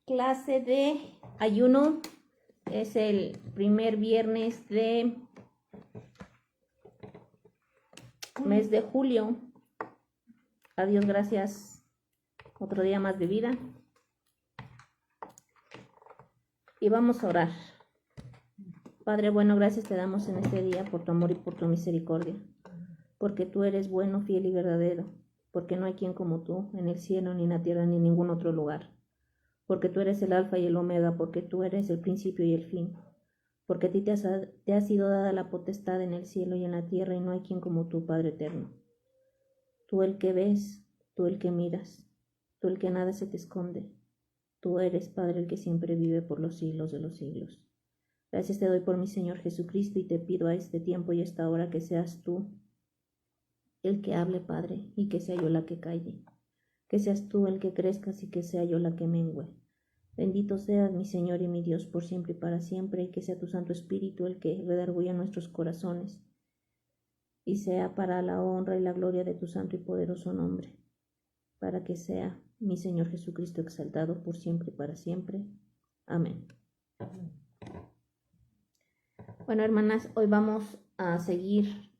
clase de ayuno. Es el primer viernes de mes de julio. A Dios gracias, otro día más de vida. Y vamos a orar. Padre bueno, gracias te damos en este día por tu amor y por tu misericordia, porque tú eres bueno, fiel y verdadero, porque no hay quien como tú en el cielo, ni en la tierra, ni en ningún otro lugar, porque tú eres el alfa y el omega, porque tú eres el principio y el fin, porque a ti te ha sido dada la potestad en el cielo y en la tierra, y no hay quien como tú, Padre eterno. Tú el que ves, tú el que miras, tú el que nada se te esconde, tú eres, Padre, el que siempre vive por los siglos de los siglos. Gracias te doy por mi Señor Jesucristo y te pido a este tiempo y a esta hora que seas tú el que hable, Padre, y que sea yo la que calle. Que seas tú el que crezcas y que sea yo la que mengüe. Bendito seas mi Señor y mi Dios por siempre y para siempre, y que sea tu Santo Espíritu el que redarguya nuestros corazones, y sea para la honra y la gloria de tu santo y poderoso nombre, para que sea mi Señor Jesucristo exaltado por siempre y para siempre. Amén. Bueno, hermanas, hoy vamos a seguir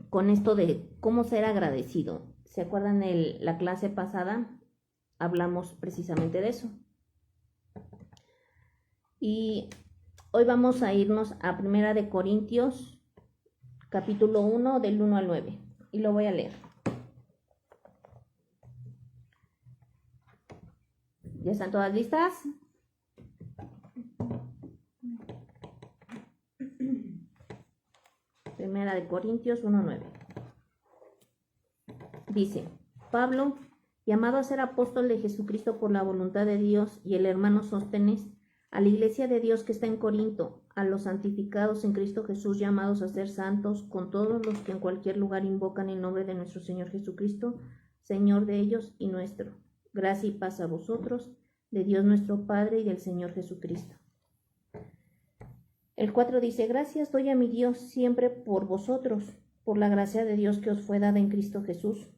con esto de cómo ser agradecido. ¿Se acuerdan la clase pasada? Hablamos precisamente de eso. Y hoy vamos a irnos a 1 Corintios, capítulo 1, del 1 al 9. Y lo voy a leer. ¿Ya están todas listas? Primera de Corintios 1:9. Dice: Pablo, llamado a ser apóstol de Jesucristo por la voluntad de Dios, y el hermano Sóstenes, a la iglesia de Dios que está en Corinto, a los santificados en Cristo Jesús, llamados a ser santos, con todos los que en cualquier lugar invocan el nombre de nuestro Señor Jesucristo, Señor de ellos y nuestro. Gracia y paz a vosotros, de Dios nuestro Padre y del Señor Jesucristo. El 4 dice: Gracias doy a mi Dios siempre por vosotros, por la gracia de Dios que os fue dada en Cristo Jesús,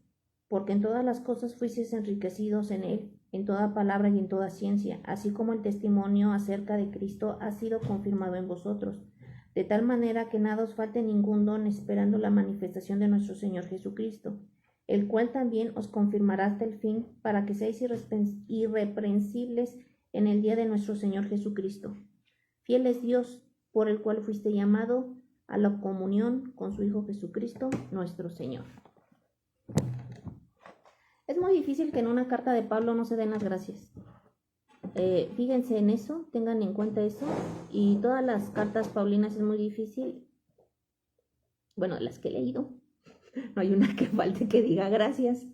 porque en todas las cosas fuisteis enriquecidos en él, en toda palabra y en toda ciencia, así como el testimonio acerca de Cristo ha sido confirmado en vosotros, de tal manera que nada os falte ningún don, esperando la manifestación de nuestro Señor Jesucristo, el cual también os confirmará hasta el fin, para que seáis irreprensibles en el día de nuestro Señor Jesucristo. Fiel es Dios, por el cual fuiste llamado a la comunión con su Hijo Jesucristo, nuestro Señor. Es muy difícil que en una carta de Pablo no se den las gracias. Fíjense en eso, tengan en cuenta eso, y todas las cartas paulinas es muy difícil. Bueno, las que he leído, no hay una que falte que diga gracias.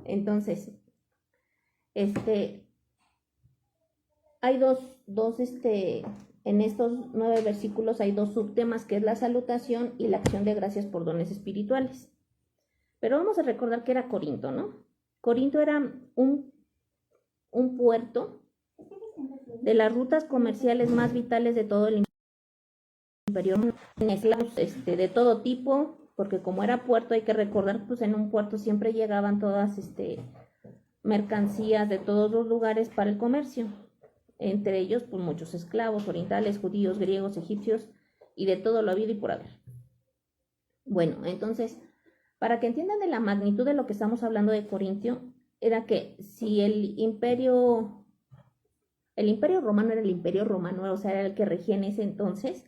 Entonces, hay en estos 9 versículos hay 2 subtemas, que es la salutación y la acción de gracias por dones espirituales. Pero vamos a recordar que era Corinto, ¿no? Corinto era un puerto de las rutas comerciales más vitales de todo el imperio, esclavos de todo tipo, porque como era puerto, hay que recordar, pues en un puerto siempre llegaban todas mercancías de todos los lugares para el comercio. Entre ellos, pues muchos esclavos, orientales, judíos, griegos, egipcios, y de todo lo habido y por haber. Bueno, entonces, para que entiendan de la magnitud de lo que estamos hablando de Corintio, era que si el imperio romano era el imperio romano, o sea, era el que regía en ese entonces,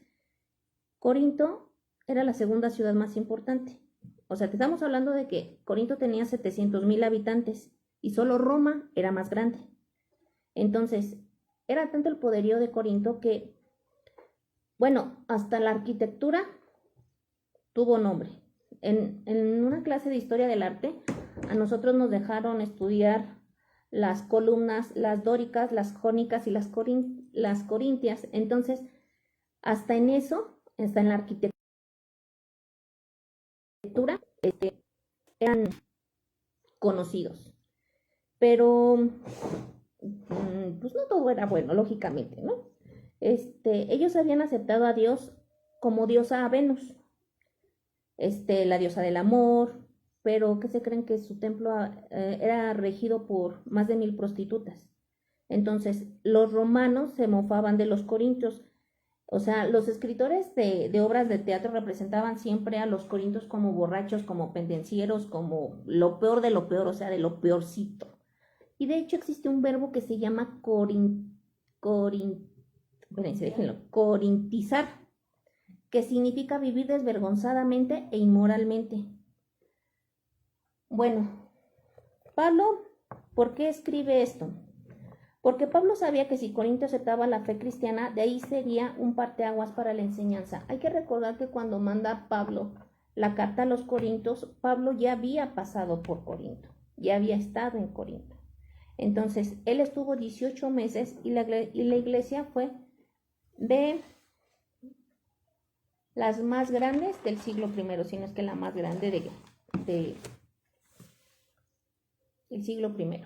Corinto era la segunda ciudad más importante. O sea, te estamos hablando de que Corinto tenía 700,000 habitantes y solo Roma era más grande. Entonces, era tanto el poderío de Corinto que, bueno, hasta la arquitectura tuvo nombre. En una clase de historia del arte, a nosotros nos dejaron estudiar las columnas, las dóricas, las jónicas y las corintias. Entonces, hasta en eso, hasta en la arquitectura, eran conocidos. Pero pues no todo era bueno, lógicamente, ¿no? Ellos habían aceptado a Dios como diosa a Venus, la diosa del amor, pero ¿qué se creen? Que su templo era regido por más de 1,000 prostitutas. Entonces, los romanos se mofaban de los corintios. O sea, los escritores de obras de teatro representaban siempre a los corintios como borrachos, como pendencieros, como lo peor de lo peor, o sea, de lo peorcito. Y de hecho existe un verbo que se llama corintizar, que significa vivir desvergonzadamente e inmoralmente. Bueno, Pablo, ¿por qué escribe esto? Porque Pablo sabía que si Corinto aceptaba la fe cristiana, de ahí sería un parteaguas para la enseñanza. Hay que recordar que cuando manda Pablo la carta a los Corintios, Pablo ya había pasado por Corinto, ya había estado en Corinto. Entonces, él estuvo 18 meses y la iglesia fue de las más grandes del siglo I, si no es que la más grande del siglo I.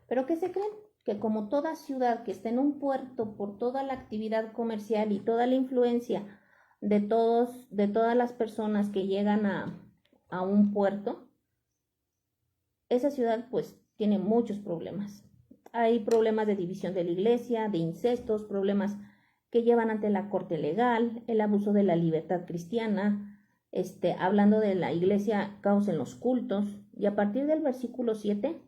¿Pero qué se creen? Que como toda ciudad que está en un puerto por toda la actividad comercial y toda la influencia de todas las personas que llegan a un puerto, esa ciudad pues tiene muchos problemas. Hay problemas de división de la iglesia, de incestos, problemas que llevan ante la corte legal, el abuso de la libertad cristiana, hablando de la iglesia, caos en los cultos. Y a partir del versículo 7,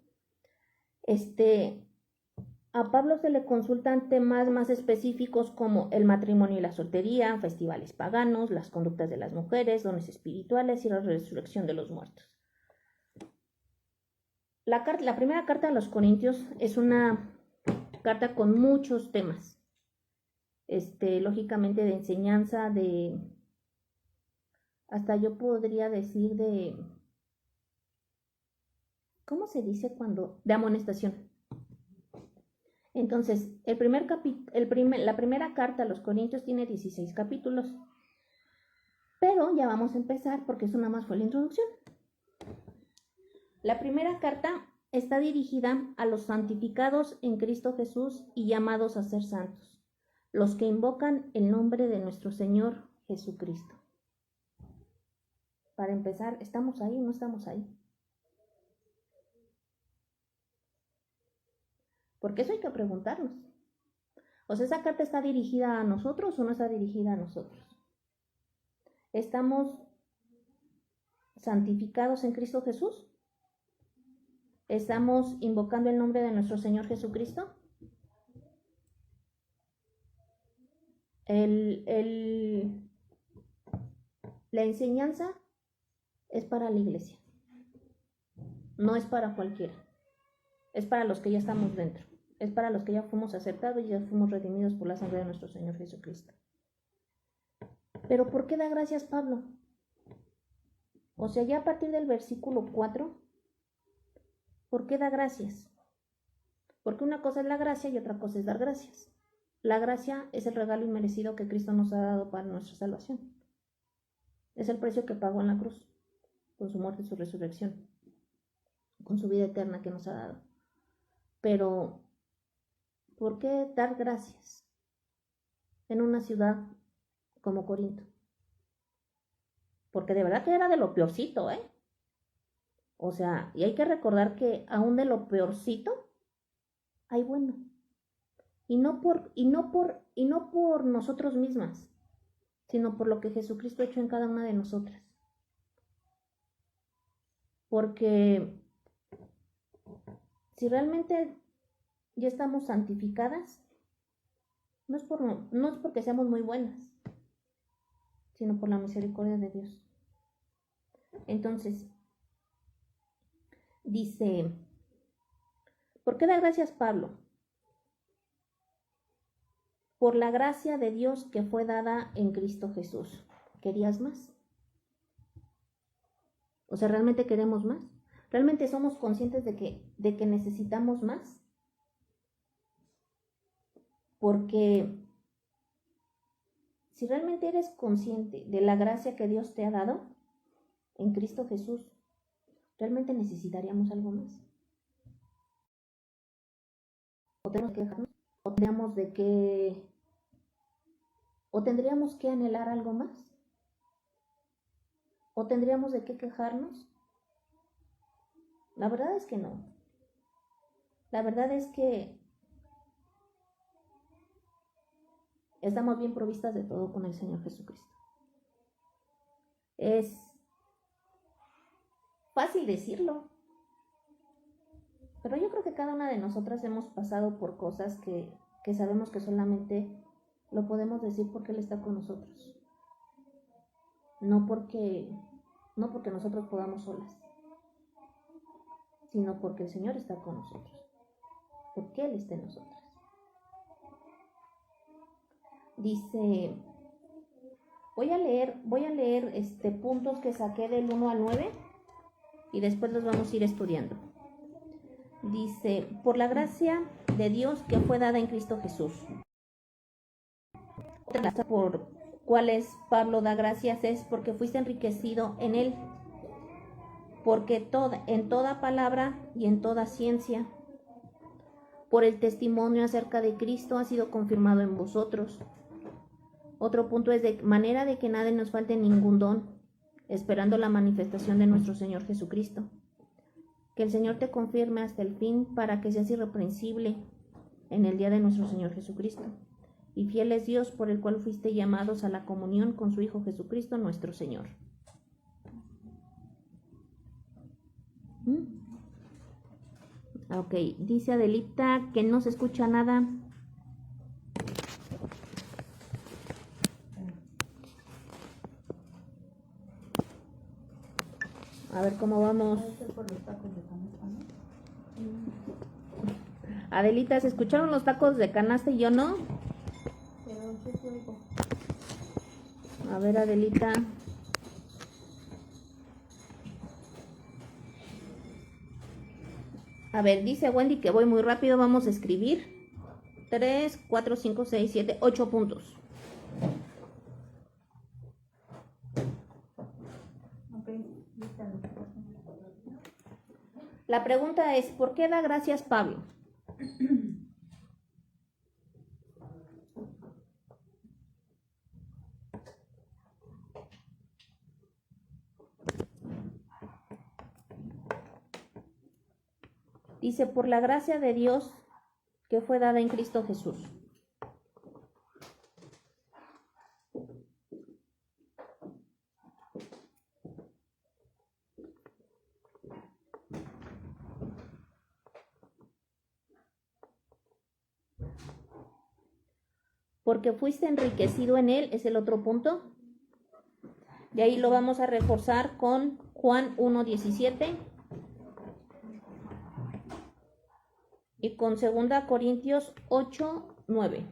a Pablo se le consultan temas más específicos como el matrimonio y la soltería, festivales paganos, las conductas de las mujeres, dones espirituales y la resurrección de los muertos. La primera carta a los Corintios es una carta con muchos temas, lógicamente de enseñanza, hasta yo podría decir ¿cómo se dice cuando? De amonestación. Entonces, la primera carta a los Corintios tiene 16 capítulos, pero ya vamos a empezar porque eso nada más fue la introducción. La primera carta está dirigida a los santificados en Cristo Jesús y llamados a ser santos, los que invocan el nombre de nuestro Señor Jesucristo. Para empezar, ¿estamos ahí o no estamos ahí? Porque eso hay que preguntarnos. O sea, ¿esa carta está dirigida a nosotros o no está dirigida a nosotros? ¿Estamos santificados en Cristo Jesús? ¿Estamos invocando el nombre de nuestro Señor Jesucristo? La enseñanza es para la iglesia, no es para cualquiera, es para los que ya estamos dentro, es para los que ya fuimos aceptados y ya fuimos redimidos por la sangre de nuestro Señor Jesucristo. Pero ¿por qué da gracias Pablo? O sea, ya a partir del versículo 4, ¿por qué da gracias? Porque una cosa es la gracia y otra cosa es dar gracias. La gracia es el regalo inmerecido que Cristo nos ha dado para nuestra salvación. Es el precio que pagó en la cruz, con su muerte y su resurrección, con su vida eterna que nos ha dado. Pero, ¿por qué dar gracias en una ciudad como Corinto? Porque de verdad que era de lo peorcito, ¿eh? O sea, y hay que recordar que aún de lo peorcito hay bueno. Y no por nosotros mismas, sino por lo que Jesucristo ha hecho en cada una de nosotras. Porque si realmente ya estamos santificadas, no es porque seamos muy buenas, sino por la misericordia de Dios. Entonces, dice, ¿por qué da gracias Pablo? Por la gracia de Dios que fue dada en Cristo Jesús. ¿Querías más? O sea, ¿realmente queremos más? ¿Realmente somos conscientes de que necesitamos más? Porque si realmente eres consciente de la gracia que Dios te ha dado en Cristo Jesús, ¿realmente necesitaríamos algo más? ¿O tenemos que dejarnos? ¿O tendríamos que anhelar algo más? ¿O tendríamos de qué quejarnos? La verdad es que no. La verdad es que estamos bien provistas de todo con el Señor Jesucristo. Es fácil decirlo, pero yo creo que cada una de nosotras hemos pasado por cosas que sabemos que solamente lo podemos decir porque Él está con nosotros. No porque nosotros podamos solas, sino porque el Señor está con nosotros, porque Él está en nosotras. Dice, voy a leer puntos que saqué del 1 al 9 y después los vamos a ir estudiando. Dice, por la gracia de Dios que fue dada en Cristo Jesús. Por cuáles Pablo da gracias es porque fuiste enriquecido en Él, porque en toda palabra y en toda ciencia, por el testimonio acerca de Cristo ha sido confirmado en vosotros. Otro punto es de manera de que nada nos falte ningún don, esperando la manifestación de nuestro Señor Jesucristo. Que el Señor te confirme hasta el fin para que seas irreprensible en el día de nuestro Señor Jesucristo. Y fiel es Dios por el cual fuiste llamados a la comunión con su Hijo Jesucristo nuestro Señor. Ok, dice Adelita que no se escucha nada. A ver cómo vamos. Adelita, ¿se escucharon los tacos de canasta y yo no? A ver, Adelita. A ver, dice Wendy que voy muy rápido. Vamos a escribir 3, 4, 5, 6, 7, 8 puntos. La pregunta es, ¿por qué da gracias Pablo? Dice, por la gracia de Dios que fue dada en Cristo Jesús. Porque fuiste enriquecido en Él, es el otro punto. Y ahí lo vamos a reforzar con Juan 1:17 y con 2 Corintios 8:9.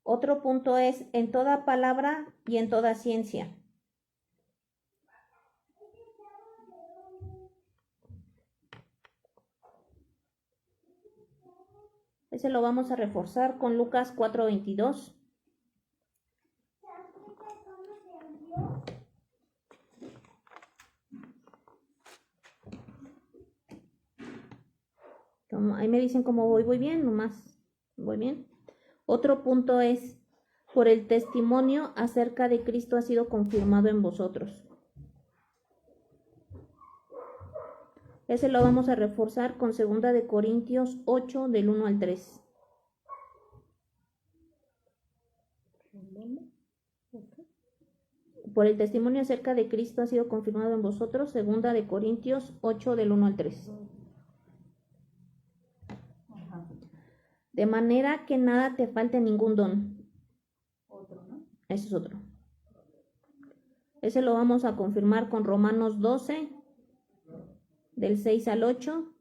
Otro punto es en toda palabra y en toda ciencia. Ese lo vamos a reforzar con Lucas 4:22. Ahí me dicen cómo voy bien, nomás voy bien. Otro punto es, por el testimonio acerca de Cristo ha sido confirmado en vosotros. Ese lo vamos a reforzar con 2 Corintios 8, del 1 al 3. Por el testimonio acerca de Cristo ha sido confirmado en vosotros, 2 Corintios 8, del 1 al 3. De manera que nada te falte ningún don. Otro, ¿no? Ese es otro. Ese lo vamos a confirmar con Romanos 12, del 6 al 8.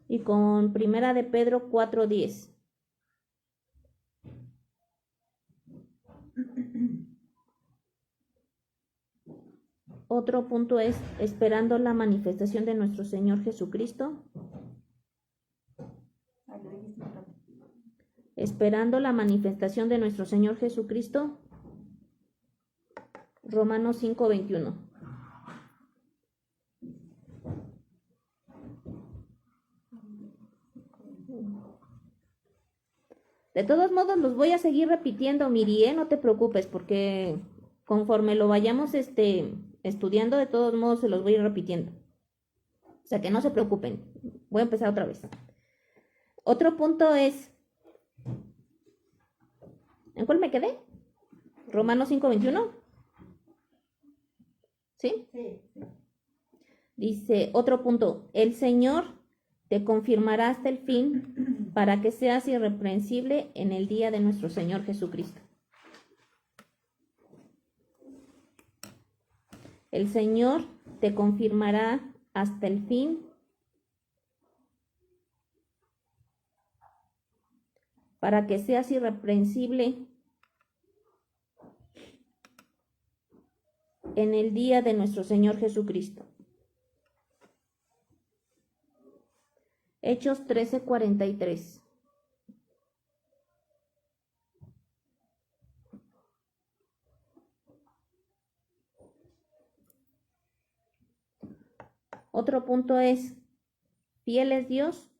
Y con 1 de Pedro 4:10. Otro punto es esperando la manifestación de nuestro Señor Jesucristo. Esperando la manifestación de nuestro Señor Jesucristo. Romanos 5:21. De todos modos los voy a seguir repitiendo, Miri, no te preocupes, porque conforme lo vayamos estudiando, de todos modos se los voy a ir repitiendo. O sea, que no se preocupen. Voy a empezar otra vez. Otro punto es, ¿en cuál me quedé? Romanos 5:21. ¿Sí? Sí. Dice, otro punto, el Señor te confirmará hasta el fin para que seas irreprensible en el día de nuestro Señor Jesucristo. El Señor te confirmará hasta el fin para que seas irreprensible en el día de nuestro Señor Jesucristo. Hechos 13:43. Otro punto es, fiel es Dios,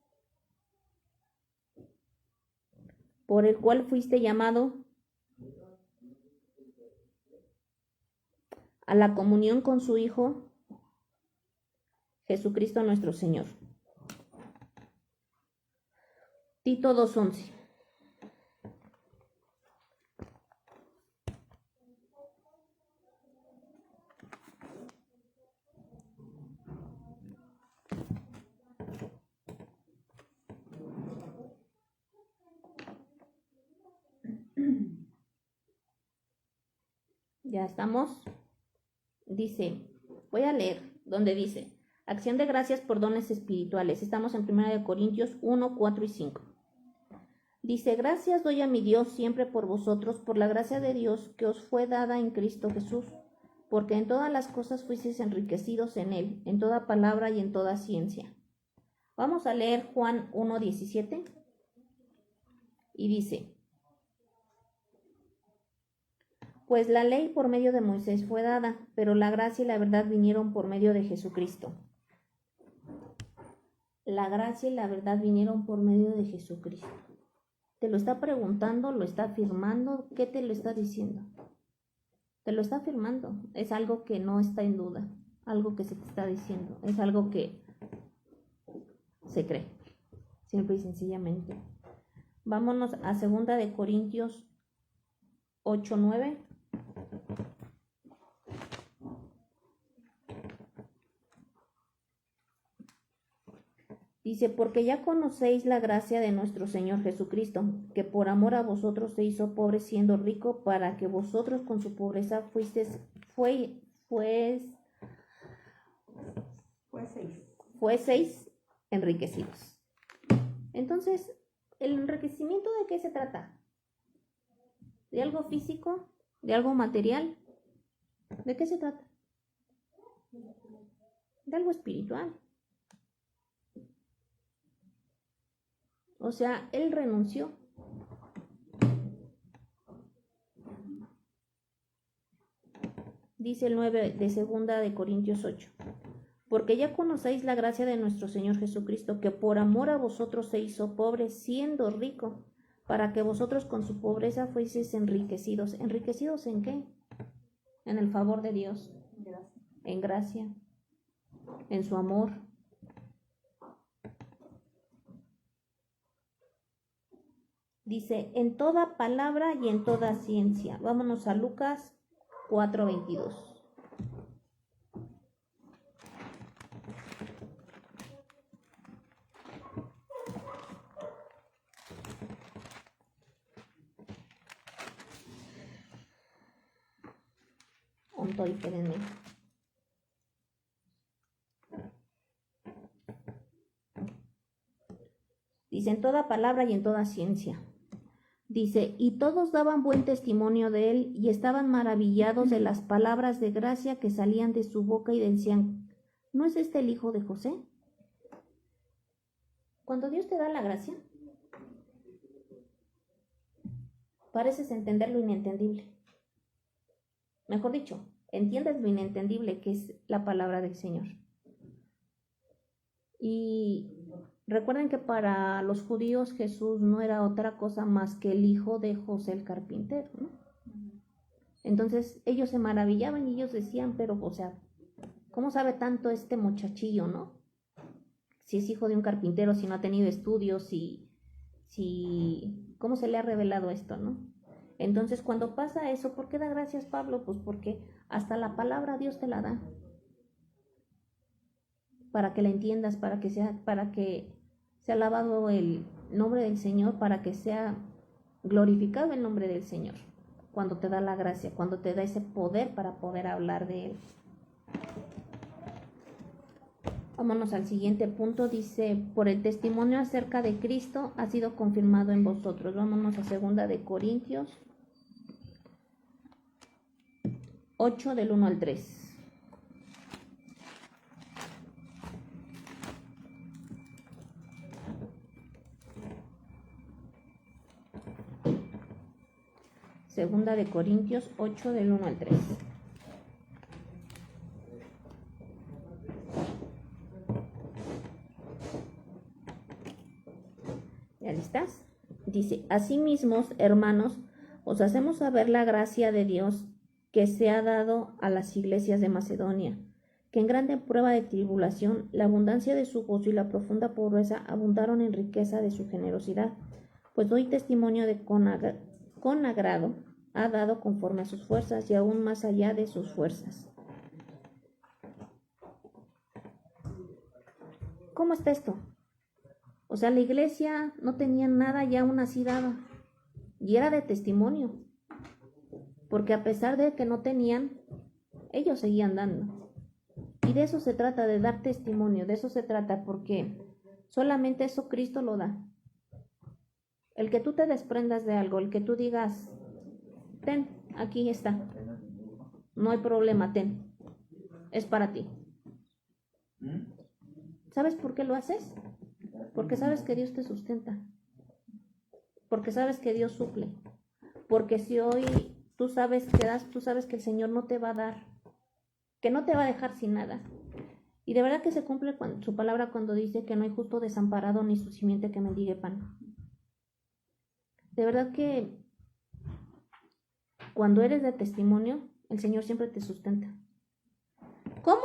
por el cual fuiste llamado a la comunión con su Hijo, Jesucristo nuestro Señor. Tito 2:11. Ya estamos. Dice, voy a leer donde dice, acción de gracias por dones espirituales. Estamos en 1 Corintios 1, 4 y 5. Dice, gracias doy a mi Dios siempre por vosotros, por la gracia de Dios que os fue dada en Cristo Jesús, porque en todas las cosas fuisteis enriquecidos en Él, en toda palabra y en toda ciencia. Vamos a leer Juan 1, 17. Y dice, pues la ley por medio de Moisés fue dada, pero la gracia y la verdad vinieron por medio de Jesucristo. La gracia y la verdad vinieron por medio de Jesucristo. ¿Te lo está preguntando? ¿Lo está afirmando? ¿Qué te lo está diciendo? Te lo está afirmando. Es algo que no está en duda. Algo que se te está diciendo. Es algo que se cree. Simple y sencillamente. Vámonos a 2 Corintios 8, 9. Dice, porque ya conocéis la gracia de nuestro Señor Jesucristo, que por amor a vosotros se hizo pobre siendo rico, para que vosotros con su pobreza fueseis enriquecidos. Entonces, ¿el enriquecimiento de qué se trata? ¿De algo físico? ¿De algo material? ¿De qué se trata? De algo espiritual. O sea, él renunció. Dice el 9 de 2 Corintios 8. Porque ya conocéis la gracia de nuestro Señor Jesucristo, que por amor a vosotros se hizo pobre, siendo rico, para que vosotros con su pobreza fueseis enriquecidos. ¿Enriquecidos en qué? En el favor de Dios. En gracia. En su amor. Dice, en toda palabra y en toda ciencia. Vámonos a Lucas 4:22. Espérenme. Dice, en toda palabra y en toda ciencia. Dice, y todos daban buen testimonio de él y estaban maravillados de las palabras de gracia que salían de su boca y decían, ¿no es este el hijo de José? Cuando Dios te da la gracia, pareces entender lo inentendible. Mejor dicho, entiendes lo inentendible que es la palabra del Señor. Y recuerden que para los judíos Jesús no era otra cosa más que el hijo de José el carpintero, ¿no? Entonces ellos se maravillaban y ellos decían, pero, o sea, ¿cómo sabe tanto este muchachillo, no? Si es hijo de un carpintero, si no ha tenido estudios, ¿cómo se le ha revelado esto, no? Entonces, cuando pasa eso, ¿por qué da gracias Pablo? Pues porque hasta la palabra Dios te la da, para que la entiendas, para que sea alabado el nombre del Señor, para que sea glorificado el nombre del Señor, cuando te da la gracia, cuando te da ese poder para poder hablar de Él. Vámonos al siguiente punto, dice, por el testimonio acerca de Cristo ha sido confirmado en vosotros. Vámonos a 2 de Corintios 8 del 1 al 3. Segunda de Corintios 8 del 1 al 3. ¿Ya listas? Dice, asimismo, hermanos, os hacemos saber la gracia de Dios que se ha dado a las iglesias de Macedonia, que en grande prueba de tribulación, la abundancia de su gozo y la profunda pobreza abundaron en riqueza de su generosidad, pues doy testimonio de con agrado ha dado conforme a sus fuerzas y aún más allá de sus fuerzas. ¿Cómo está esto? O sea, la iglesia no tenía nada y aún así daba. Y era de testimonio. Porque a pesar de que no tenían, ellos seguían dando. Y de eso se trata, de dar testimonio. De eso se trata, porque solamente eso Cristo lo da. El que tú te desprendas de algo, el que tú digas, ten, aquí está. No hay problema, ten. Es para ti. ¿Sabes por qué lo haces? Porque sabes que Dios te sustenta. Porque sabes que Dios suple. Porque si hoy tú sabes que das, tú sabes que el Señor no te va a dar, que no te va a dejar sin nada. Y de verdad que se cumple su palabra cuando dice que no hay justo desamparado ni su simiente que mendigue pan. De verdad que cuando eres de testimonio, el Señor siempre te sustenta. ¿Cómo?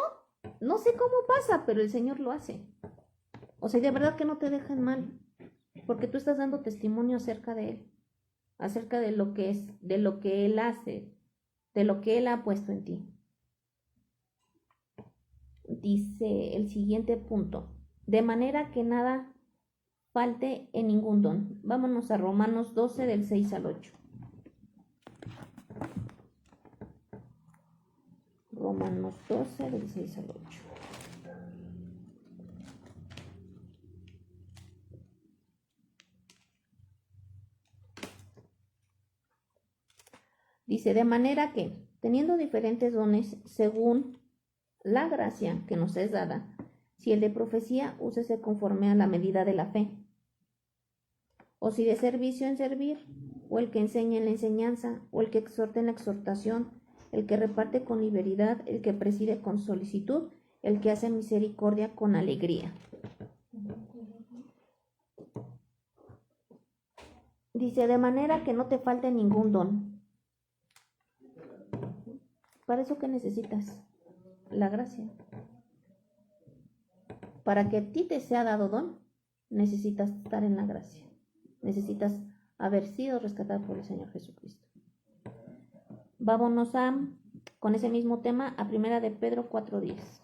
No sé cómo pasa, pero el Señor lo hace. O sea, de verdad que no te dejan mal, porque tú estás dando testimonio acerca de Él, acerca de lo que es, de lo que Él hace, de lo que Él ha puesto en ti. Dice el siguiente punto, de manera que nada falte en ningún don. Vámonos a Romanos 12 del 6 al 8. Romanos 12 del 6 al 8. Dice, de manera que, teniendo diferentes dones, según la gracia que nos es dada, si el de profecía, úsese conforme a la medida de la fe. O si de servicio en servir, o el que enseña en la enseñanza, o el que exhorta en la exhortación, el que reparte con liberalidad, el que preside con solicitud, el que hace misericordia con alegría. Dice, de manera que no te falte ningún don. ¿Para eso qué necesitas? La gracia. Para que a ti te sea dado don, necesitas estar en la gracia. Necesitas haber sido rescatado por el Señor Jesucristo. Vámonos con ese mismo tema a 1 de Pedro 4:10.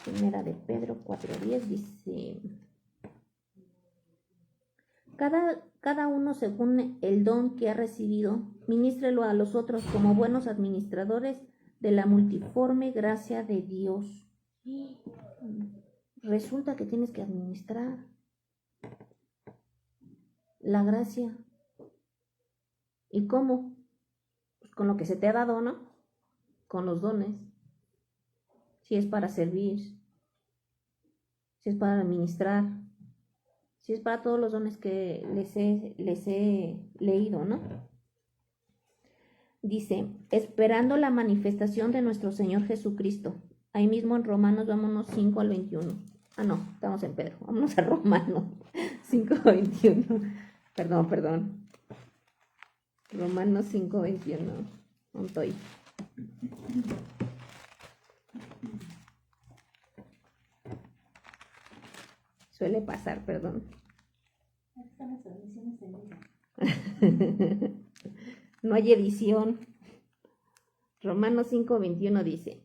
Primera de Pedro 4:10 dice, cada uno según el don que ha recibido, ministrelo a los otros como buenos administradores de la multiforme gracia de Dios. Resulta que tienes que administrar la gracia. ¿Y cómo? Pues con lo que se te ha dado, ¿no? Con los dones. Si es para servir, si es para administrar, si es para todos los dones que les he leído, ¿no? Dice, esperando la manifestación de nuestro Señor Jesucristo, Ahí mismo en Romanos, vámonos 5 al 21. Ah, no, estamos en Pedro. Vámonos a Romanos 5 al 21. Perdón. Romanos 5, 21. ¿Dónde estoy? Suele pasar, perdón. No hay edición. Romanos 5, 21 dice: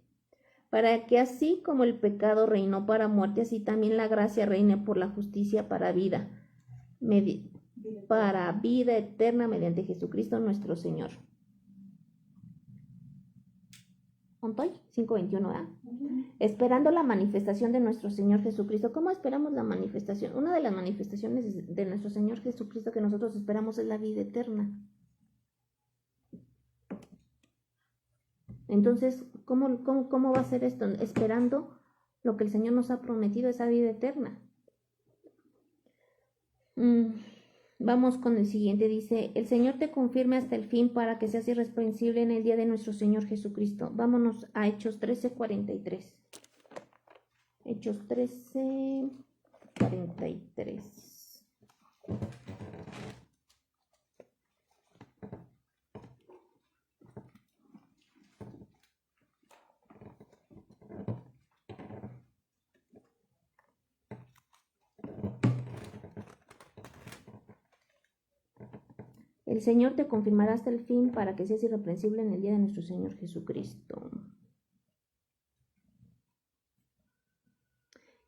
para que así como el pecado reinó para muerte, así también la gracia reine por la justicia para vida eterna mediante Jesucristo nuestro Señor. ¿Ontoy? 5:21, ¿verdad? Esperando la manifestación de nuestro Señor Jesucristo. ¿Cómo esperamos la manifestación? Una de las manifestaciones de nuestro Señor Jesucristo que nosotros esperamos es la vida eterna. Entonces, ¿cómo va a ser esto? Esperando lo que el Señor nos ha prometido, esa vida eterna. Vamos con el siguiente, dice: el Señor te confirme hasta el fin para que seas irreprensible en el día de nuestro Señor Jesucristo. Vámonos a Hechos 13:43. Hechos 13:43. El Señor te confirmará hasta el fin para que seas irreprensible en el día de nuestro Señor Jesucristo.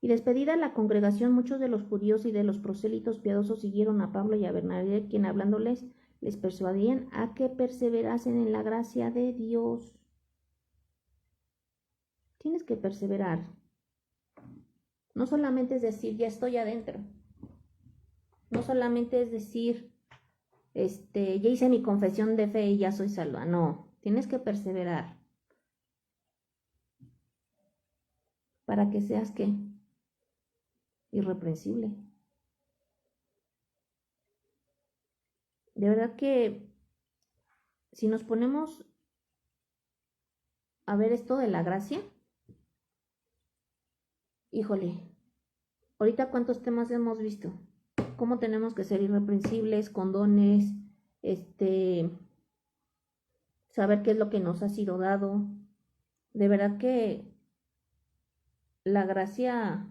Y despedida la congregación, muchos de los judíos y de los prosélitos piadosos siguieron a Pablo y a Bernabé, quien hablándoles les persuadían a que perseverasen en la gracia de Dios. Tienes que perseverar. No solamente es decir, ya estoy adentro. No solamente es decir, ya hice mi confesión de fe y ya soy salva. No, tienes que perseverar. Para que seas, ¿qué? Irreprensible. De verdad que si nos ponemos a ver esto de la gracia, híjole, ahorita cuántos temas hemos visto. Cómo tenemos que ser irreprensibles, con dones, saber qué es lo que nos ha sido dado. De verdad que la gracia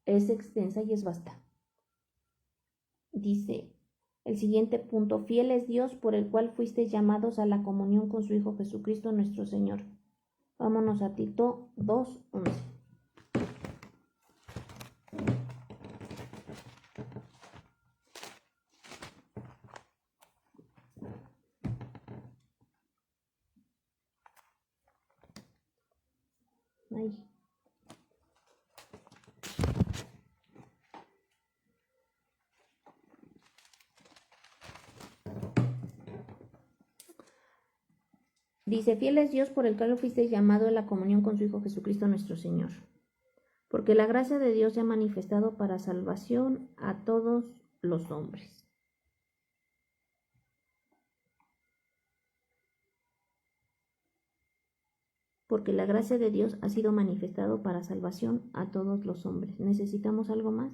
es extensa y es vasta. Dice el siguiente punto: fiel es Dios por el cual fuisteis llamados a la comunión con su Hijo Jesucristo nuestro Señor. Vámonos a Tito 2:11. Ahí. Dice: fiel es Dios por el cual fuisteis llamado a la comunión con su Hijo Jesucristo nuestro Señor. Porque la gracia de Dios se ha manifestado para salvación a todos los hombres. Porque la gracia de Dios ha sido manifestado para salvación a todos los hombres. ¿Necesitamos algo más?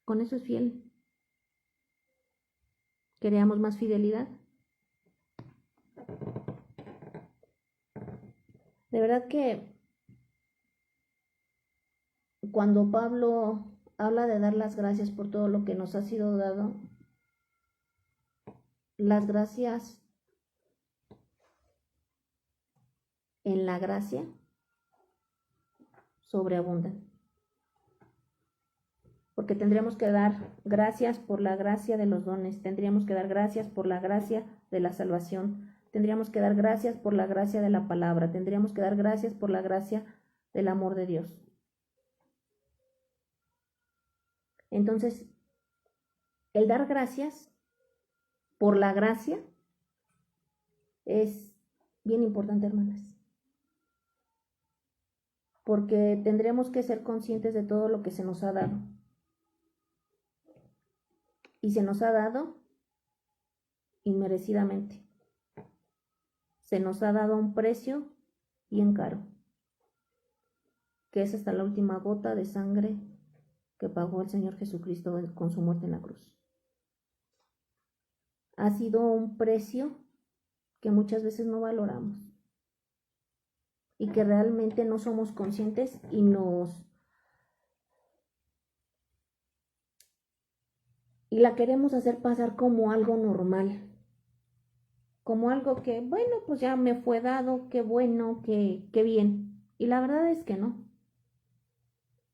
Con eso es fiel. ¿Queremos más fidelidad? De verdad que cuando Pablo habla de dar las gracias por todo lo que nos ha sido dado, las gracias en la gracia sobreabundan. Porque tendríamos que dar gracias por la gracia de los dones, tendríamos que dar gracias por la gracia de la salvación, tendríamos que dar gracias por la gracia de la palabra, tendríamos que dar gracias por la gracia del amor de Dios. Entonces, el dar gracias por la gracia es bien importante, hermanas. Porque tendremos que ser conscientes de todo lo que se nos ha dado. Y se nos ha dado inmerecidamente. se nos ha dado a un precio bien caro, que es hasta la última gota de sangre que pagó el Señor Jesucristo con su muerte en la cruz. Ha sido un precio que muchas veces no valoramos y que realmente no somos conscientes y la queremos hacer pasar como algo normal, como algo que, bueno, pues ya me fue dado, qué bueno, qué bien. Y la verdad es que no.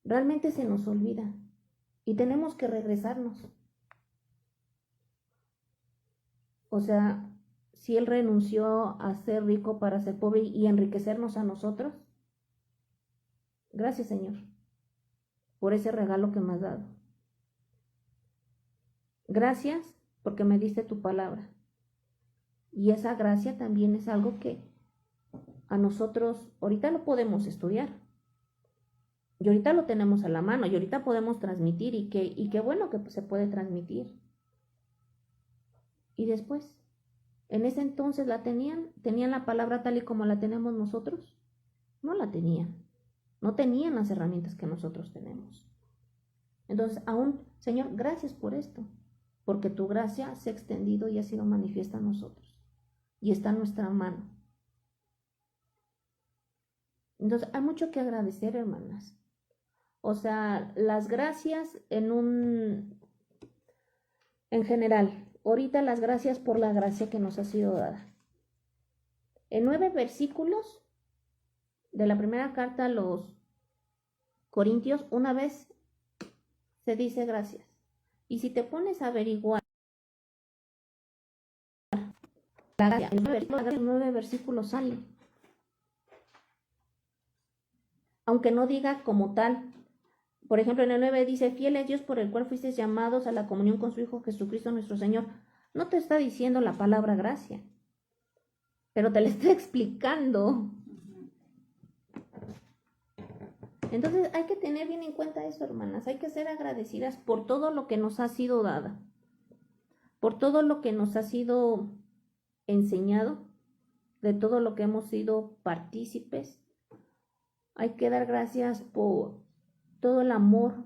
Realmente se nos olvida y tenemos que regresarnos. O sea, si Él renunció a ser rico para ser pobre y enriquecernos a nosotros, gracias, Señor, por ese regalo que me has dado. Gracias porque me diste tu palabra. Y esa gracia también es algo que a nosotros ahorita lo podemos estudiar. Y ahorita lo tenemos a la mano y ahorita podemos transmitir y qué bueno que se puede transmitir. Y después, en ese entonces tenían la palabra tal y como la tenemos nosotros. No la tenían, no tenían las herramientas que nosotros tenemos. Entonces, aún, Señor, gracias por esto, porque tu gracia se ha extendido y ha sido manifiesta a nosotros y está en nuestra mano. Entonces, hay mucho que agradecer, hermanas. O sea, las gracias en general, ahorita las gracias por la gracia que nos ha sido dada. En 9 versículos de la primera carta a los Corintios, una vez se dice gracias. Y si te pones a averiguar la gracia, en 9 versículos sale. Aunque no diga como tal. Por ejemplo, en el 9 dice, fiel es Dios por el cual fuisteis llamados a la comunión con su Hijo Jesucristo nuestro Señor. No te está diciendo la palabra gracia, pero te la está explicando. Entonces hay que tener bien en cuenta eso, hermanas. Hay que ser agradecidas por todo lo que nos ha sido dada, por todo lo que nos ha sido enseñado, de todo lo que hemos sido partícipes. Hay que dar gracias por todo el amor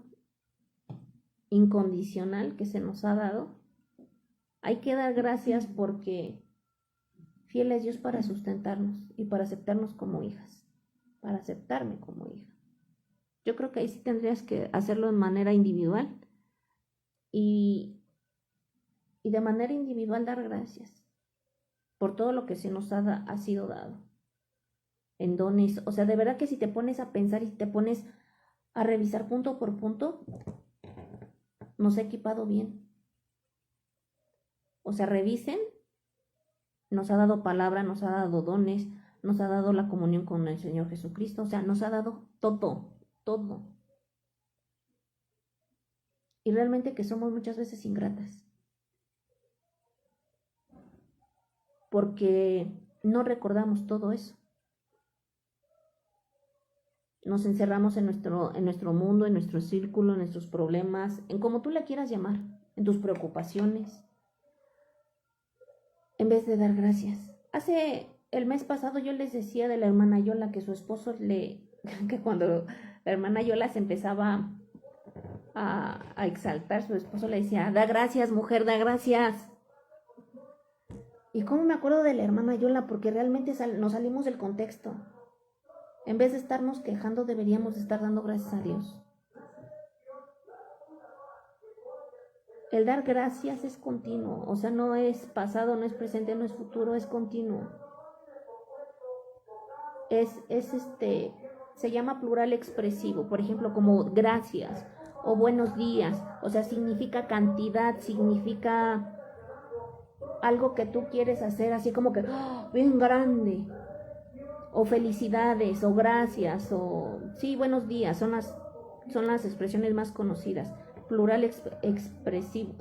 incondicional que se nos ha dado. Hay que dar gracias porque fiel es Dios para sustentarnos y para aceptarnos como hijas, para aceptarme como hija. Yo creo que ahí sí tendrías que hacerlo de manera individual y de manera individual dar gracias por todo lo que se nos ha sido dado en dones. O sea, de verdad que si te pones a pensar y te pones a revisar punto por punto, nos ha equipado bien. O sea, revisen, nos ha dado palabra, nos ha dado dones, nos ha dado la comunión con el Señor Jesucristo, o sea, nos ha dado todo. Y realmente que somos muchas veces ingratas, porque no recordamos todo eso. Nos encerramos en nuestro mundo, en nuestro círculo, en nuestros problemas, en como tú le quieras llamar, en tus preocupaciones, en vez de dar gracias. El mes pasado yo les decía de la hermana Yola que su esposo que cuando la hermana Yola se empezaba a exaltar, su esposo le decía, da gracias, mujer, da gracias. Y cómo me acuerdo de la hermana Yola, porque realmente nos salimos del contexto. En vez de estarnos quejando, deberíamos estar dando gracias a Dios. El dar gracias es continuo, o sea, no es pasado, no es presente, no es futuro, es continuo. Se llama plural expresivo, por ejemplo, como gracias o buenos días, o sea, significa cantidad, significa algo que tú quieres hacer, así como que, ¡oh, bien grande! O felicidades, o gracias, o sí, buenos días, son las expresiones más conocidas. Plural expresivo,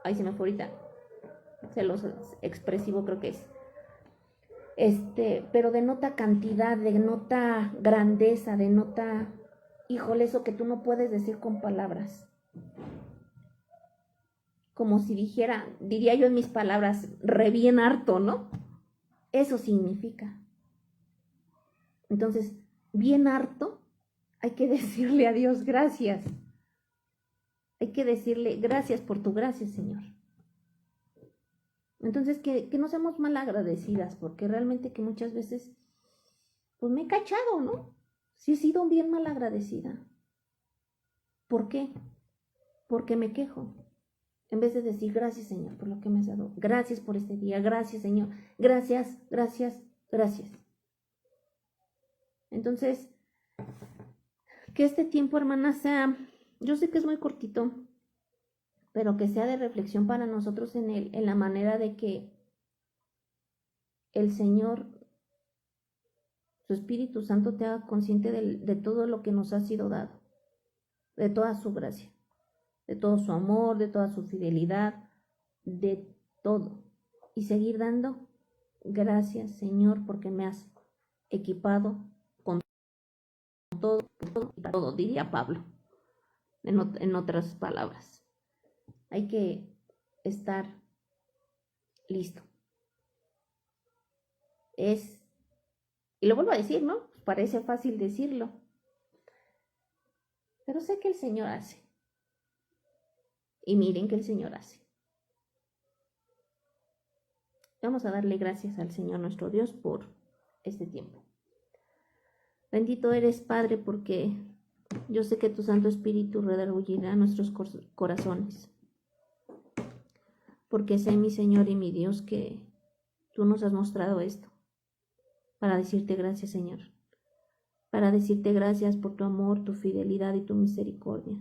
ahí se me fue ahorita, expresivo creo que es. Pero denota cantidad, denota grandeza, denota, híjole, eso que tú no puedes decir con palabras. Como si diría yo en mis palabras, re bien harto, ¿no? Eso significa. Entonces, bien harto, hay que decirle a Dios gracias. Hay que decirle gracias por tu gracia, Señor. Entonces, que no seamos mal agradecidas, porque realmente que muchas veces, pues me he cachado, ¿no? Sí he sido bien mal agradecida. ¿Por qué? Porque me quejo. En vez de decir gracias, Señor, por lo que me has dado. Gracias por este día. Gracias, Señor. Gracias, gracias, gracias. Entonces, que este tiempo, hermana, sea, yo sé que es muy cortito, pero que sea de reflexión para nosotros en la manera de que el Señor, su Espíritu Santo, te haga consciente de todo lo que nos ha sido dado, de toda su gracia, de todo su amor, de toda su fidelidad, de todo. Y seguir dando gracias, Señor, porque me has equipado con todo, diría Pablo, en otras palabras. Hay que estar listo. Y lo vuelvo a decir, ¿no? Parece fácil decirlo, pero sé que el Señor hace. Y miren que el Señor hace. Vamos a darle gracias al Señor nuestro Dios por este tiempo. Bendito eres, Padre, porque yo sé que tu Santo Espíritu redargüirá nuestros corazones. Porque sé, mi Señor y mi Dios, que tú nos has mostrado esto para decirte gracias, Señor. Para decirte gracias por tu amor, tu fidelidad y tu misericordia.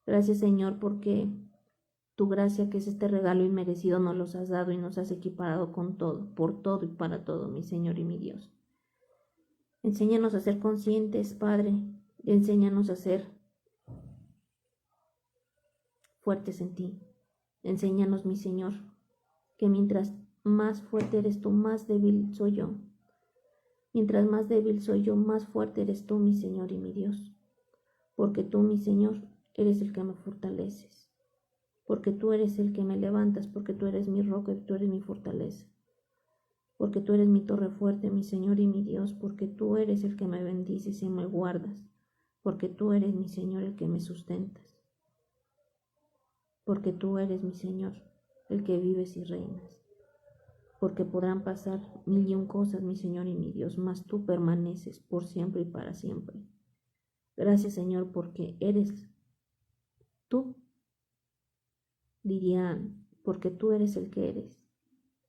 Gracias, Señor, porque tu gracia, que es este regalo inmerecido, nos los has dado y nos has equiparado con todo, por todo y para todo, mi Señor y mi Dios. Enséñanos a ser conscientes, Padre, y enséñanos a ser fuertes en ti. Enséñanos, mi Señor, que mientras más fuerte eres tú, más débil soy yo. Mientras más débil soy yo, más fuerte eres tú, mi Señor y mi Dios. Porque tú, mi Señor, eres el que me fortaleces. Porque tú eres el que me levantas, porque tú eres mi roca y tú eres mi fortaleza. Porque tú eres mi torre fuerte, mi Señor y mi Dios, porque tú eres el que me bendices y me guardas, porque tú eres, mi Señor, el que me sustentas, porque tú eres, mi Señor, el que vives y reinas, porque podrán pasar 1001 cosas, mi Señor y mi Dios, mas tú permaneces por siempre y para siempre. Gracias, Señor, porque eres tú, dirían, porque tú eres el que eres.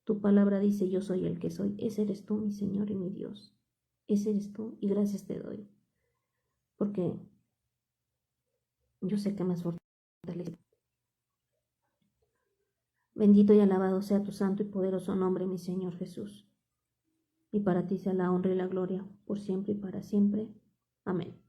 Tu palabra dice, yo soy el que soy. Ese eres tú, mi Señor y mi Dios. Ese eres tú, y gracias te doy. Porque yo sé que me has fortalecido. Bendito y alabado sea tu santo y poderoso nombre, mi Señor Jesús. Y para ti sea la honra y la gloria, por siempre y para siempre. Amén.